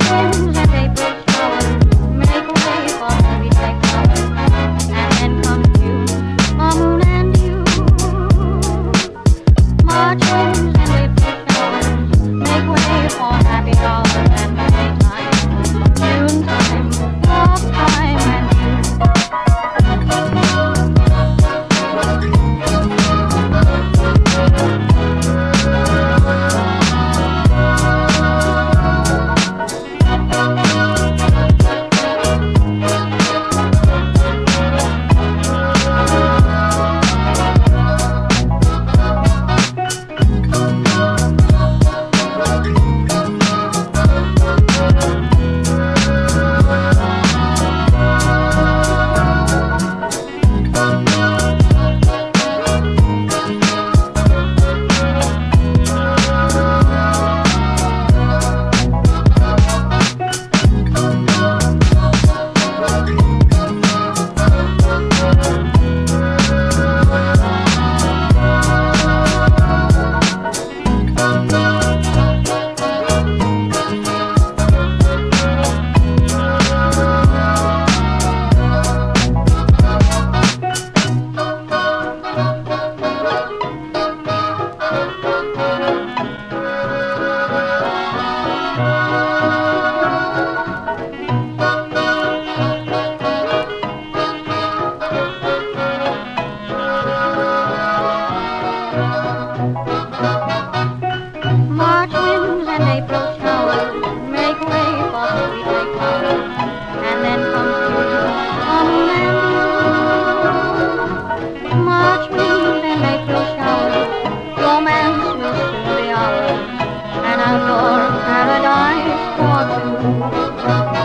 winds and April showers make way for everyday flowers, and then come you, a moon and you. March winds and April showers make way for happy hours and Maytime, June time, love time, and March winds and April showers make way for everyday flowers, and then comes you, a moon and you. March winds and April showers, romance will soon be ours, an outdoor paradise for two.